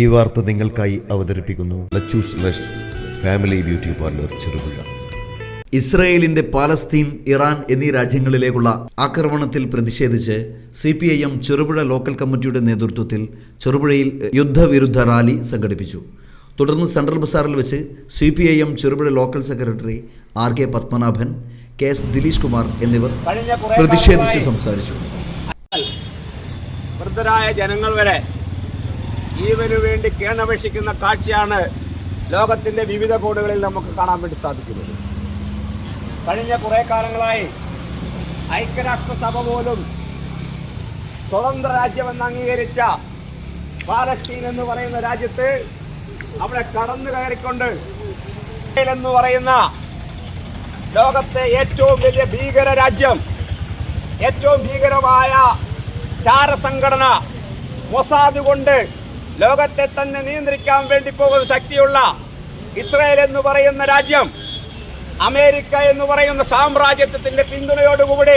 ഈ വാർത്ത നിങ്ങൾക്കായി അവതരിപ്പിക്കുന്നു Lachus lush family beauty parlour Cherupuzha. ഇസ്രയേലിന്റെ പാലസ്തീൻ, ഇറാൻ എന്നീ രാജ്യങ്ങളിലേക്കുള്ള ആക്രമണത്തിൽ പ്രതിഷേധിച്ച് CPIM ചെറുപുഴ ലോക്കൽ കമ്മിറ്റിയുടെ നേതൃത്വത്തിൽ ചെറുപുഴയിൽ യുദ്ധവിരുദ്ധ റാലി സംഘടിപ്പിച്ചു. തുടർന്ന് സെൻട്രൽ ബസാറിൽ വെച്ച് CPIM Cherupuzha local secretary RK Padmanabhan, KS Dileesh Kumar എന്നിവർ പ്രതിഷേധിച്ച് സംസാരിച്ചു. വൃദ്ധരായ ജനങ്ങൾ വരെ ജീവനു വേണ്ടി കേണപേക്ഷിക്കുന്ന കാഴ്ചയാണ് ലോകത്തിൻ്റെ വിവിധ കോണുകളിൽ നമുക്ക് കാണാൻ വേണ്ടി സാധിക്കുന്നത്. കഴിഞ്ഞ കുറേ കാലങ്ങളായി ഐക്യരാഷ്ട്രസഭ പോലും സ്വതന്ത്ര രാജ്യമെന്ന് അംഗീകരിച്ച പാലസ്തീൻ എന്ന് പറയുന്ന രാജ്യത്ത് അവിടെ കടന്നു കയറിക്കൊണ്ട് എന്ന് പറയുന്ന ലോകത്തെ ഏറ്റവും വലിയ ഭീകര രാജ്യം, ഏറ്റവും ഭീകരമായ ചാരസംഘടന മൊസാദ് കൊണ്ട് ലോകത്തെ തന്നെ നിയന്ത്രിക്കാൻ വേണ്ടി പോകുന്ന ശക്തിയുള്ള ഇസ്രായേൽ എന്ന് പറയുന്ന രാജ്യം അമേരിക്ക എന്ന് പറയുന്ന സാമ്രാജ്യത്വത്തിന്റെ പിന്തുണയോടുകൂടി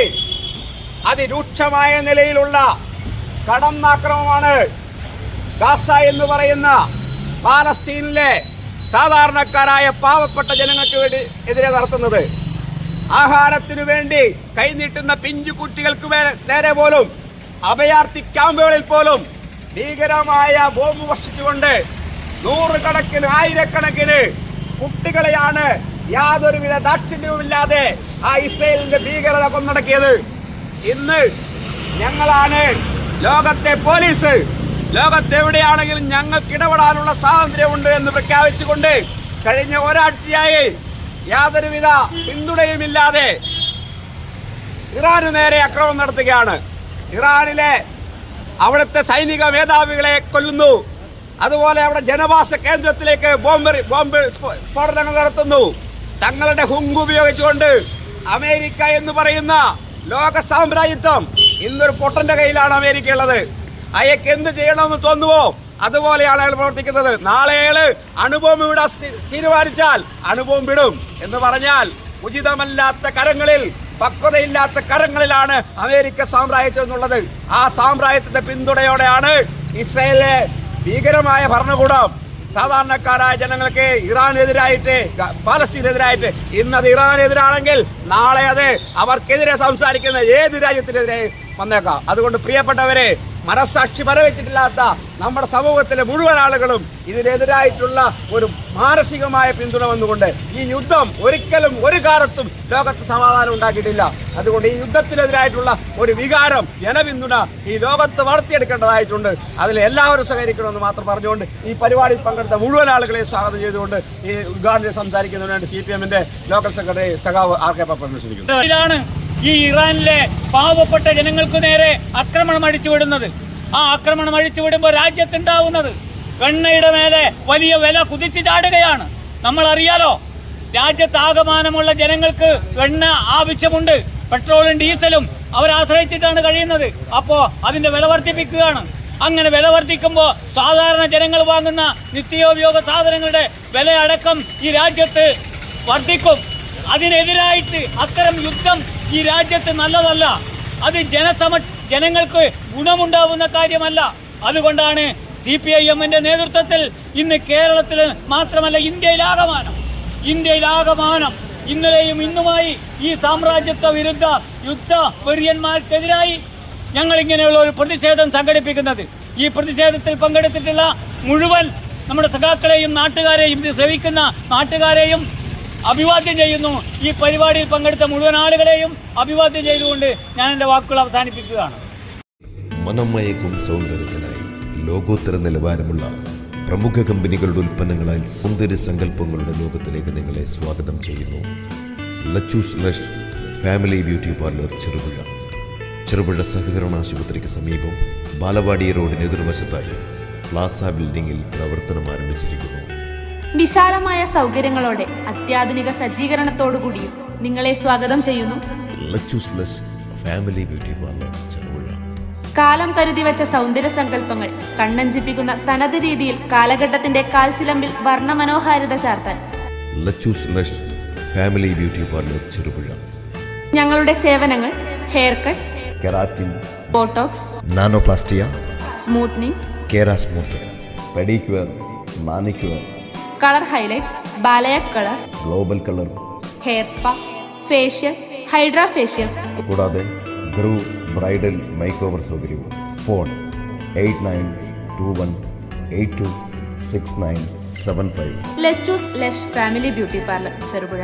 അതിരൂക്ഷമായ നിലയിലുള്ള കടന്നാക്രമണമാണ് ഗാസ എന്ന് പറയുന്ന പാലസ്തീനിലെ സാധാരണക്കാരായ പാവപ്പെട്ട ജനങ്ങൾക്ക് വേണ്ടി എതിരെ നടത്തുന്നത്. ആഹാരത്തിനു വേണ്ടി കൈനീട്ടുന്ന പിഞ്ചു കുട്ടികൾക്ക് നേരെ പോലും, അഭയാർത്ഥി ക്യാമ്പുകളിൽ പോലും ഭീകരമായ ബോംബ് വർഷിച്ചുകൊണ്ട് നൂറുകണക്കിന് ആയിരക്കണക്കിന് കുട്ടികളെയാണ് യാതൊരുവിധ ദാക്ഷിണ്യവുമില്ലാതെ ആ ഇസ്രായേലിന്റെ ഭീകരത കൊന്നടക്കിയത്. ഇന്ന് ഞങ്ങളാണ് ലോകത്തെ പോലീസ്, ലോകത്തെവിടെയാണെങ്കിലും ഞങ്ങൾക്ക് ഇടപെടാനുള്ള സ്വാതന്ത്ര്യമുണ്ട് എന്ന് പ്രഖ്യാപിച്ചുകൊണ്ട് കഴിഞ്ഞ ഒരാഴ്ചയായി യാതൊരുവിധ പിന്തുണയുമില്ലാതെ ഇറാനു നേരെ ആക്രമണം നടത്തുകയാണ്. ഇറാനിലെ അവിടുത്തെ സൈനിക മേധാവികളെ കൊല്ലുന്നു. അതുപോലെ അവിടെ ജനവാസ കേന്ദ്രത്തിലേക്ക് ബോംബ് സ്ഫോടനങ്ങൾ നടത്തുന്നു. തങ്ങളുടെ ഹുങ്ക് ഉപയോഗിച്ചുകൊണ്ട് അമേരിക്ക എന്ന് പറയുന്ന ലോക സാമ്രാജ്യത്വം ഇന്നൊരു പൊട്ടന്റെ കയ്യിലാണ് അമേരിക്ക ഉള്ളത്. അയാൾക്ക് എന്ത് ചെയ്യണമെന്ന് തോന്നുവോ അതുപോലെയാണ് അയാൾ പ്രവർത്തിക്കുന്നത്. നാളെ അയാള് അണുബോംബ് വിടാൻ തീരുമാനിച്ചാൽ അണുബോംബ് വിടും എന്ന് പറഞ്ഞാൽ ഉചിതമല്ലാത്ത കരങ്ങളിൽ, പക്വതയില്ലാത്ത കരങ്ങളിലാണ് അമേരിക്ക സാമ്രാജ്യത്വം എന്നുള്ളത്. ആ സാമ്രാജ്യത്തിന്റെ പിന്തുണയോടെയാണ് ഇസ്രായേലിലെ ഭീകരമായ ഭരണകൂടം സാധാരണക്കാരായ ജനങ്ങൾക്ക് ഇറാനെതിരായിട്ട്, പാലസ്തീനെതിരായിട്ട്, ഇന്നത് ഇറാനെതിരാണെങ്കിൽ നാളെ അത് അവർക്കെതിരെ സംസാരിക്കുന്ന ഏത് രാജ്യത്തിനെതിരെ വന്നേക്കാം. അതുകൊണ്ട് പ്രിയപ്പെട്ടവരെ, മനസാക്ഷി വരവെച്ചിട്ടില്ലാത്ത നമ്മുടെ സമൂഹത്തിലെ മുഴുവൻ ആളുകളും ഇതിനെതിരായിട്ടുള്ള ഒരു മാനസികമായ പിന്തുണ വന്നുകൊണ്ട് ഈ യുദ്ധം ഒരിക്കലും ഒരു കാലത്തും ലോകത്ത് സമാധാനം ഉണ്ടാക്കിയിട്ടില്ല. അതുകൊണ്ട് ഈ യുദ്ധത്തിനെതിരായിട്ടുള്ള ഒരു വികാരം, ജനപിന്തുണ ഈ ലോകത്ത് വളർത്തിയെടുക്കേണ്ടതായിട്ടുണ്ട്. അതിൽ എല്ലാവരും സഹകരിക്കണമെന്ന് മാത്രം പറഞ്ഞുകൊണ്ട് ഈ പരിപാടിയിൽ പങ്കെടുത്ത മുഴുവൻ ആളുകളെ സ്വാഗതം ചെയ്തുകൊണ്ട് ഈ ഉദ്ഘാടനം സംസാരിക്കുന്നതിന് CPMന്റെ ലോക്കൽ സെക്രട്ടറി സഖാവ് RK പത്മനാഭൻ ക്ഷണിക്കുന്നു. ഈ ഇറാനിലെ പാവപ്പെട്ട ജനങ്ങൾക്ക് നേരെ ആക്രമണം അഴിച്ചുവിടുന്നത്, ആ ആക്രമണം അഴിച്ചുവിടുമ്പോൾ രാജ്യത്തുണ്ടാവുന്നത് എണ്ണയുടെ മേലെ വലിയ വില കുതിച്ചു ചാടുകയാണ്. നമ്മൾ അറിയാലോ, രാജ്യത്താകമാനമുള്ള ജനങ്ങൾക്ക് എണ്ണ ആവശ്യമുണ്ട്. പെട്രോളും ഡീസലും അവരാശ്രയിച്ചിട്ടാണ് കഴിയുന്നത്. അപ്പോ അതിന്റെ വില വർദ്ധിപ്പിക്കുകയാണ്. അങ്ങനെ വില വർദ്ധിക്കുമ്പോൾ സാധാരണ ജനങ്ങൾ വാങ്ങുന്ന നിത്യോപയോഗ സാധനങ്ങളുടെ വില അടക്കം ഈ രാജ്യത്ത് വർദ്ധിക്കും. അതിനെതിരായിട്ട് അത്തരം യുദ്ധം ഈ രാജ്യത്ത് നല്ലതല്ല. അത് ജനങ്ങൾക്ക് ഗുണമുണ്ടാവുന്ന കാര്യമല്ല. അതുകൊണ്ടാണ് CPIMന്റെ നേതൃത്വത്തിൽ ഇന്ന് കേരളത്തിൽ മാത്രമല്ല ഇന്ത്യയിലാകമാനം ഇന്നലെയും ഇന്നുമായി ഈ സാമ്രാജ്യത്വ വിരുദ്ധ യുദ്ധ വെറിയന്മാർക്കെതിരായി ഞങ്ങൾ ഇങ്ങനെയുള്ള ഒരു പ്രതിഷേധം സംഘടിപ്പിക്കുന്നത്. ഈ പ്രതിഷേധത്തിൽ പങ്കെടുത്തിട്ടുള്ള മുഴുവൻ നമ്മുടെ സഖാക്കളെയും നാട്ടുകാരെയും, ഇത് ശ്രവിക്കുന്ന നാട്ടുകാരെയും അഭിവാദ്യം ചെയ്യുന്നു. ഈ പരിപാടിയിൽ പങ്കെടുത്ത മുഴുവൻ ആളുകളെയും അഭിവാദ്യം ചെയ്തുകൊണ്ട് ഞാൻ എൻ്റെ വാക്കുകൾ അവസാനിപ്പിക്കുകയാണ്. മനമയക്കും സൗന്ദര്യത്തിനായി ലോകോത്തര നിലവാരമുള്ള പ്രമുഖ കമ്പനികളുടെ ഉൽപ്പന്നങ്ങളാൽ സൗന്ദര്യ സങ്കല്പങ്ങളുടെ ലോകത്തിലേക്ക് നിങ്ങളെ സ്വാഗതം ചെയ്യുന്നു. Lachu's lush family beauty parlour Cherupuzha. Cherupuzha സഹകരണ ആശുപത്രിക്ക് സമീപം ബാലവാടി റോഡിന് എതിർവശത്തായി പ്ലാസ ബിൽഡിംഗിൽ പ്രവർത്തനം ആരംഭിച്ചിരിക്കുന്നു. വിശാലമായ സൗകര്യങ്ങളോടെ അത്യാധുനിക സജ്ജീകരണത്തോടുകൂടിയും നിങ്ങളെ സ്വാഗതം ചെയ്യുന്നു Lachu's lush family beauty parlour Cherupuzha. കാലം കരുതി വെച്ച സൗന്ദര്യ സങ്കല്പങ്ങൾ കണ്ണഞ്ചിപ്പിക്കുന്ന തനത് രീതിയിൽ കാലഘട്ടത്തിന്റെ കാൽച്ചിലമ്പിൽ വർണ്ണമനോഹാരിത ചാർത്താൻ Lachu's lush family beauty parlour Cherupuzha. ഞങ്ങളുടെ സേവനങ്ങൾ hair cut, keratin, botox, nanoplastia, smoothening, kera smooth, pedicure, manicure, colour highlights, balayage colour, global colour, hair spa, facial, hydra facial, കൂടാതെ ഗ്രൂ ബ്രൈഡൽ മേക്ക് ഓവർ സൗകര്യവും. Phone 8921826975. Lachu's lush family beauty parlour, Cherupuzha.